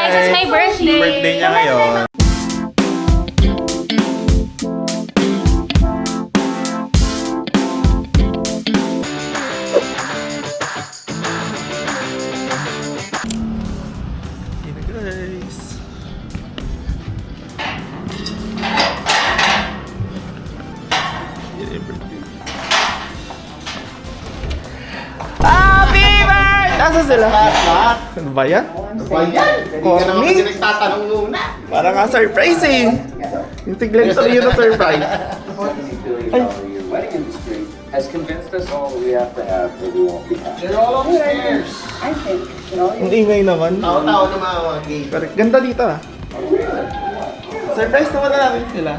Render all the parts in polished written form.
guys, it's my birthday. Birthday niya ngayon. Guys. Happy birthday! Asa sila? Ano ba yan? Hindi ka naman kasi nagtatanong muna. Parang nga surprise eh. Yung tiglan to yun na surprise. Ay. Your wedding industry has convinced us all that we have to have or we won't be happy. They're all upstairs. I think, you know, Ang ingay naman. Tao-tao na mga gay. Correct. Ganda dito ah. Surprise naman na namin sila.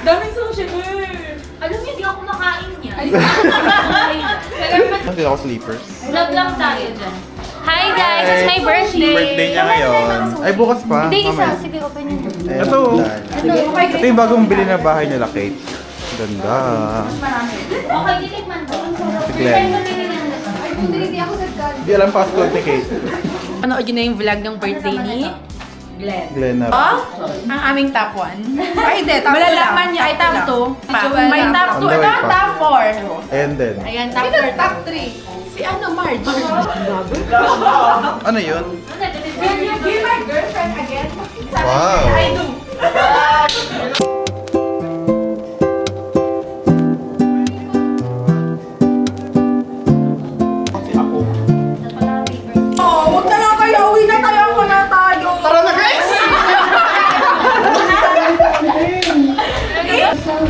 Daming sushi, alam niyo, di ako makain niya. Hindi ako sleepers. Vlog lang tayo dyan. Hi guys, it's my birthday. Birthday niya ngayon. Ay, bukas pa. Hindi, isa. Mamaya. Sige, open yun. Ito. Ito yung bagong bili na bahay nila, Kate. Ganda. Okay, titikman ko. Si Glenn. Hindi alam password ni Kate. Panood yun na yung vlog ng birthday ni Glenn na. ang aming top 1. Ay, hindi. Top 2 malalaman niya ay top 2. May top 2. On the Ito way ang pa. top 4. And then. Ayan, top 4. Top 3. Si ano, Marge? Ano yun? Will you be my girlfriend again? Wow. I do. Oh, huwag na lang kayo. Uwi na tayo. Ako na tayo. Tara na guys!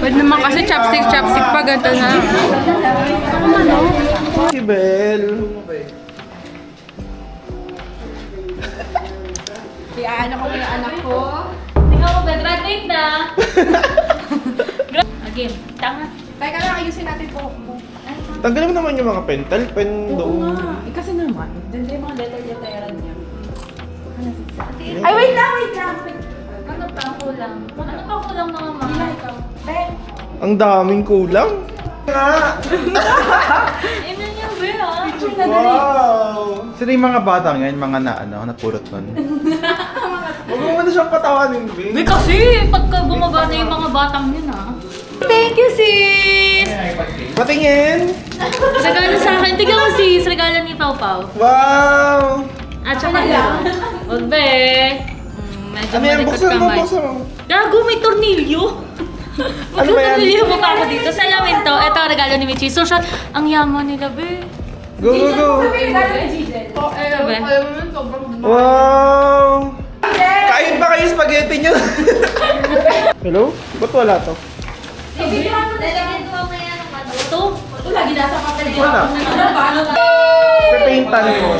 Pwede naman kasi chopstick pa. Ganito na. Si Belle. Ano ko yung anak ko? Tingnan mo, graduate na. Again, tanga. Teka lang, ayusin natin po mo. Tanggalin mo naman yung mga pentel. Pen doon. Kasi naman, dyan yung mga letter-letteran niya. Ay, wait lang. Ano pa kulang? Ano pa kulang mga mga? Ang daming kulang. Nga. Yun na yung beer ah. Wow. Sino yung mga batang yan? Mga napulot nun. Huwag mo na siyang patawanin, Bing. May kasi, pagka bumaba na yung mga batang yun ah. Thank you sis! Patingin. Regalo sa akin. Tignan mo sis, regalo ni Pau Pau. Wow. At saka yun. Huwag ba eh. Medyo Ano yan? malikot Buksan mo, kamay. buksan mo. Gago, may tornilyo. Ano ba yan? Tornilyo mo pa ako dito. Salamin to. Ito, regalo ni Michi. So, ang yaman nila, be. Go, go, go. Sabi. Wow. Kain ba kayo spaghetti nyo? Hello? Ba't wala to? Lalagyan ko mamaya ng ano. Ito. Ito, lagi nasa papel din. Wala. Papaintan mo.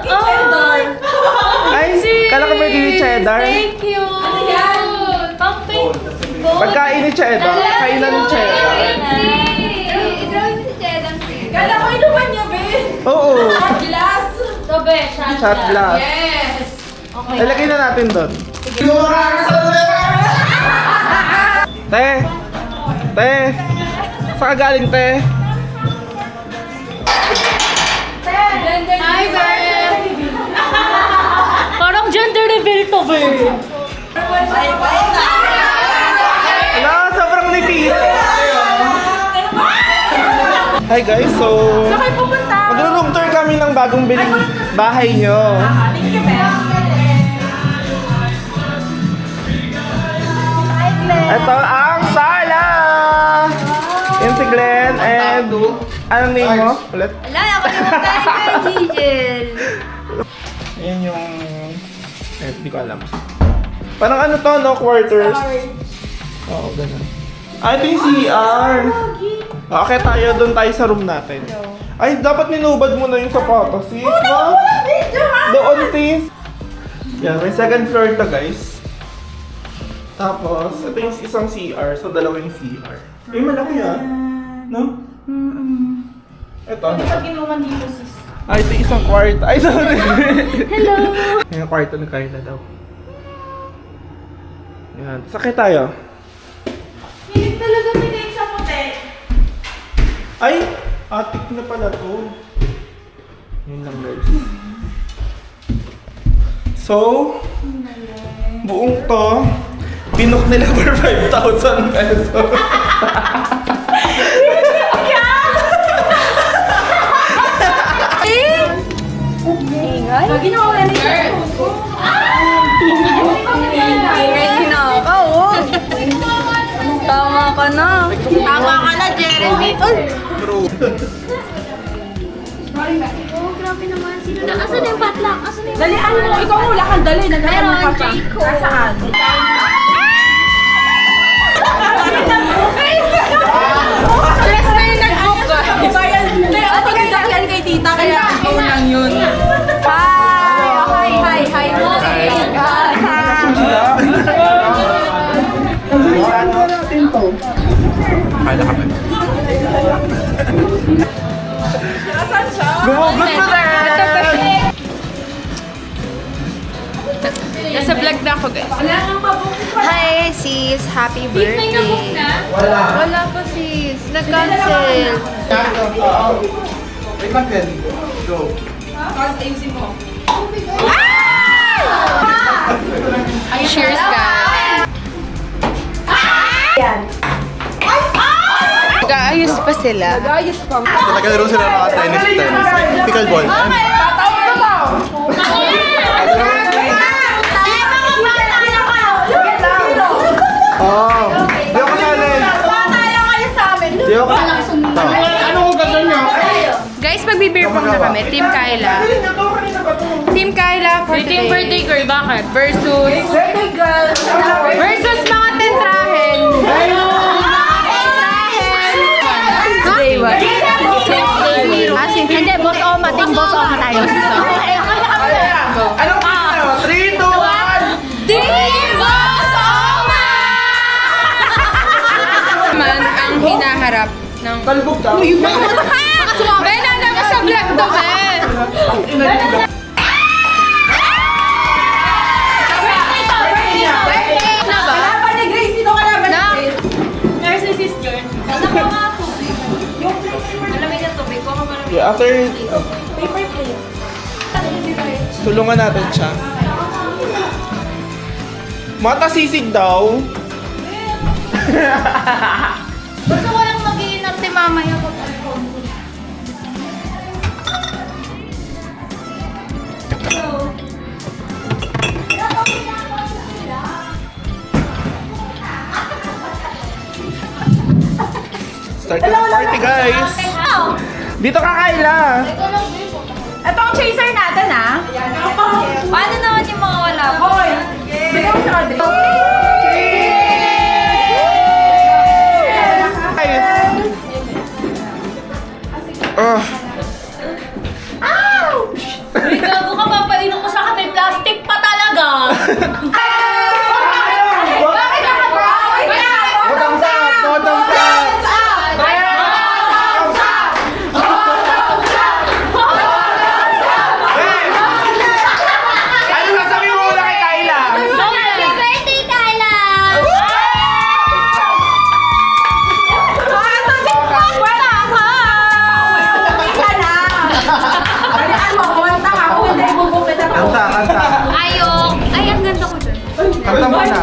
Oh! Ay, kala ko may ni cheddar. Thank you! Ano yan? Pang-paint. Pagkain ni cheddar. Kainan ni cheddar. I-drawing si cheddar. Kala ko inuman niya, Ben. Oo. Glass. Ito, be. Shot Shot glass. Yes. Okay. Ilagay na natin doon. Te! Te! Saan ka galing, te? Hi, Ben! Parang gender reveal to, be. Wala, sobrang nipis. Hi guys, so Saan kayo pupunta? mag-room tour kami ng bagong biling bahay nyo. Thank you, Ben. Ito ang sala! Yan si Glenn and anong name mo? Ulit? Wala, ako yung tayo, Gigel. Yan yung hindi ko alam. Parang ano to, no? Quarters. Oo, ganun. Ah, ito yung CR. Okay, tayo doon tayo sa room natin. Ay, dapat ninubad mo na yung sapatos, sis. No? Doon, sis. Yan, may second floor to, guys. Tapos, ito yung isang CR. So, dalawang CR. Ay, malaki yan. No? Ito. Pag inuman dito, sis. Ay, ito yung isang kwarto. Ay, sorry. Hello. Yung kwarto ni Carla daw. Yan. Sakit tayo. Pilit talaga pinit sa puti. Ay! Atik na pala to. Yun lang guys. So, buong to, pinok nila for 5,000 pesos. Ingay? Lagi na ako nalito sa ko. Ingay kinakaw, oh. Tama ka na. Tama ka na, Jeremy. Oh, grabe naman. Sino na? Asan yung patlock? Asan yung Dali, ano? Ikaw wala kang dali. Nagkaroon ka pa. Jayco. Nasaan? Stress na yung nag-book ka. Ate, ganda yan kay tita, kaya ikaw lang yun. Hi! Hi! Kala ka ba? Nasaan siya? Gumugot na rin! Nasa vlog na ako, guys. Wala nang mabuki pa. Hi sis, happy May nabook birthday. na? Wala pa sis, nag-cancel. Wait lang, Ken. Go. Tapos ayusin mo. Cheers guys. Nag-aayos pa sila. Ayos pa. Naglaro sila ng tennis. Pickleball. Oh, di ako kasali. Di ako Ano ko gagawin niyo? Guys, magbe-beer pong na kami. Team Kyla. Team Kyla for Team today. birthday girl, bakit? Versus Birthday girl. mga tentrahen. Today what? Hindi, boss Oma. Team boss Oma tayo. Anong ano? 3, 2, 1! Team boss Oma! Naman ang hinaharap ng... Kalbog daw. Ben, alam mo sa vlog to, Ben! Na ba? Kalaban ni Grace, sino kalaban ni Na? Grace? Nurse and sister. Alam mo nga tubig. Malamig na tubig. Kuha ka malamig. Yeah, after, tulungan natin siya. Mata sisig daw. Basta walang mag-iinarte mamaya pag Start na ng party guys. Dito ka Kyla. Ito ang chaser natin, ah. Paano naman yung mga wala? Hoy! Bigyan mo sa Audrey. Guys. Uy, gago ka, papalinom ko sa akin. May plastic pa talaga. Bottoms up! Bottoms up! Ano sasabi mo muna kay Kyla? Happy birthday, Kyla! Wala ka! Uwi ka na! Dalian mo, kumanta ka. Kung hindi, bubukit ako. Kanta, kanta. Ayok. Ay, ang ganda ko dyan. Kanta mo na.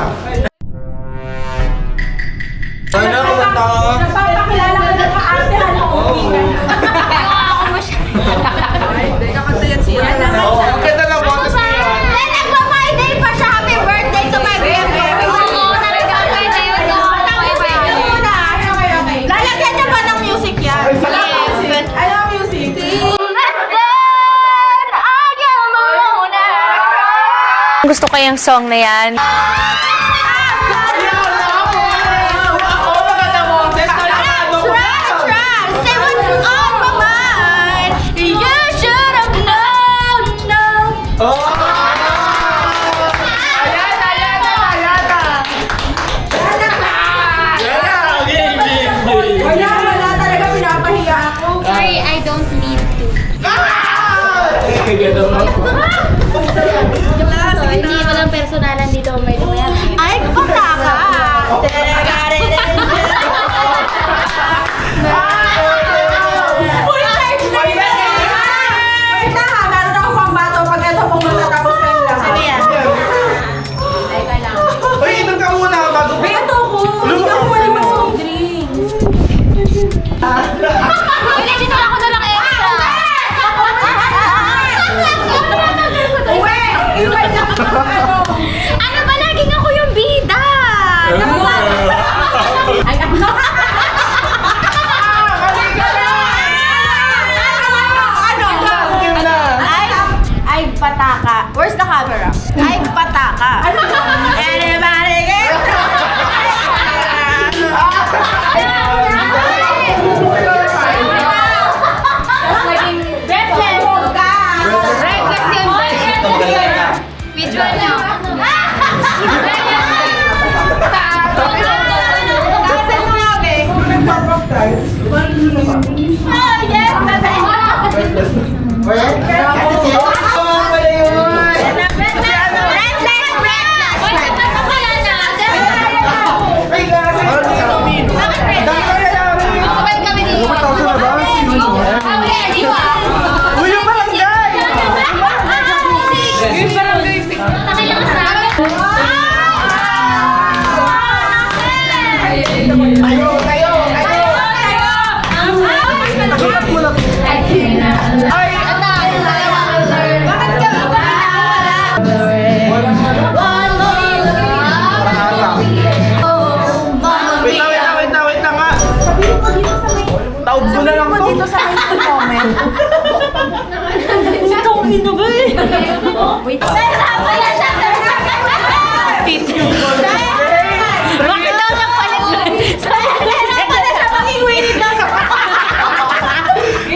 Sana kumanta ka. Nagpapakilala ka na ka-arte, ano, uwi ka na. Ayaw ako masyadong. Ay, hindi, kakanta yan siya. Oo, ang ganda ng boses mo yan. Nagpa-Friday pa siya. Happy birthday to my baby. Oo, talaga. Birthday yun. Lalagyan niya pa ng music yan. Ano ang music? Gusto ko yung song na yan. Say what's on my mind. You should have known. Wala talaga, pinapahiya ako. Sorry, I don't need to. Hindi, walang personalan dito. May lumayan. Ay, Kasan mo nga, Bek? Oh, yes! Uy, yung barangay! Wait lang nga. Taob mo na lang to. Dito sa akin comment. Wait. Bakit daw nagpalit? Kailan pala siya maging winning daw?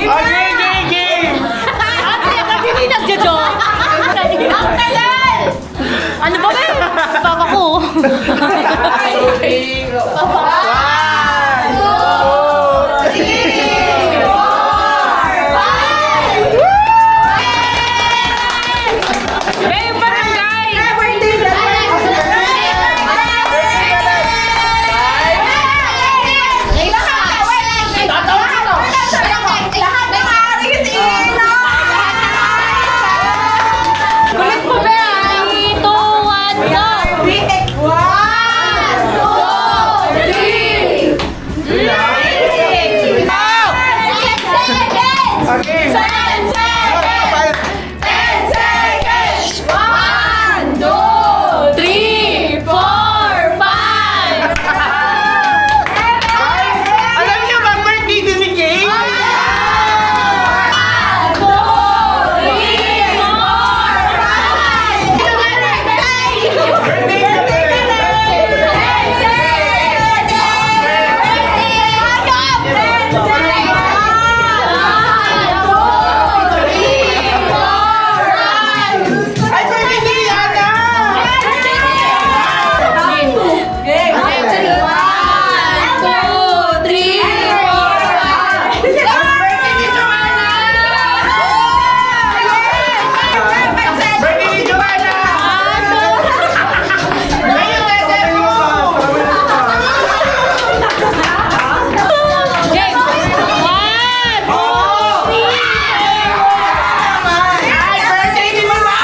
Okay, game! Kasi hindi nagja-joke. Ang tagal! Ano ba ba? Papa ko. Eh, yung barangay! Kulit mo ba? 3, 2, 1, go! Okay. Alam niyo ba, birthday din ni Kay? Ay, birthday ni Yana! Birthday ni Joanna! Ayun, letter mo! Ay, birthday ni Mama!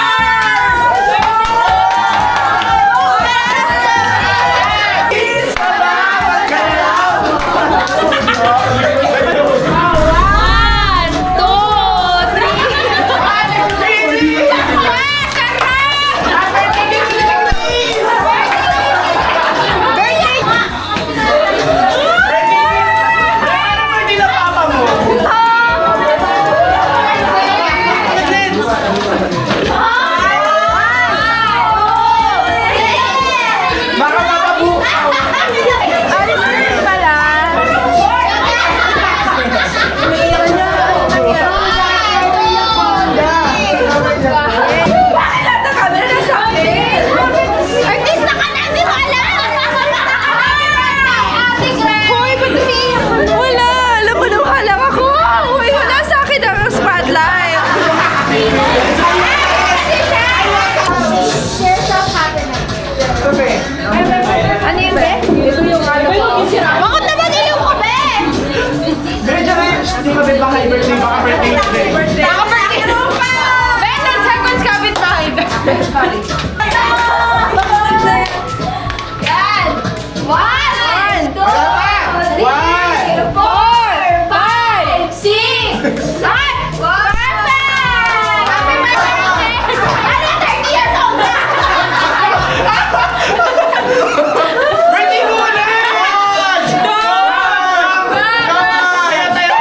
Birthday na papa mo! Baka mapabukaw! Artista ka na, di mo alam! Hoy, ba't umiiyak ka? Wala! Alam mo nung halang ako! Hoy, wala sa akin ang spotlight! Ano yung be? Ito yung ano ko. Bakit naman yung ko, be? Medyo hindi kami baka birthday, baka birthday today. Baka birthday mo pa! Be, 10 seconds kapit tayo. Yan! 1, 2, 3, 4, 5, 6, 7! Perfect! Happy birthday! Ano, 30 years old na? Birthday mo ulit! Kaya tayo!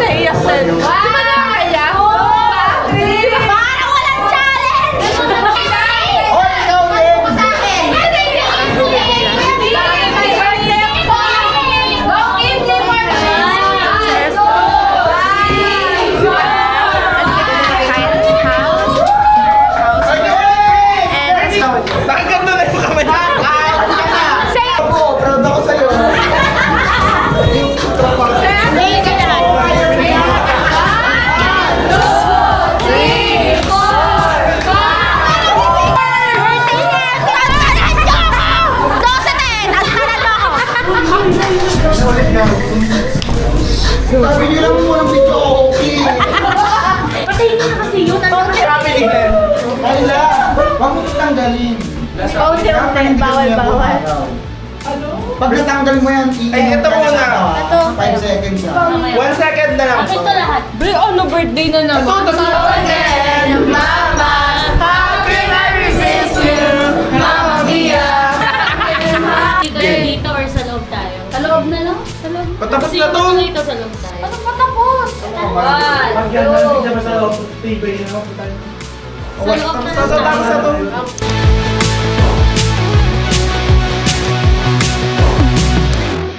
Naiyak na. Di ba nakakaya? Parang walang challenge! tanggalin. Paunti-unti, bawal. Pag natanggal mo yan, Ay, ito muna. 5 seconds ah. 1 second na lang Akin po. to lahat. Bre, ano, birthday na naman. Dito or sa loob tayo? Sa loob na lang? Sa loob. Patapos Kasi na to. yung dito sa loob tayo. Ano patapos? Pag yan, nandito ba sa table na? Sa loob na lang. Tapos na to.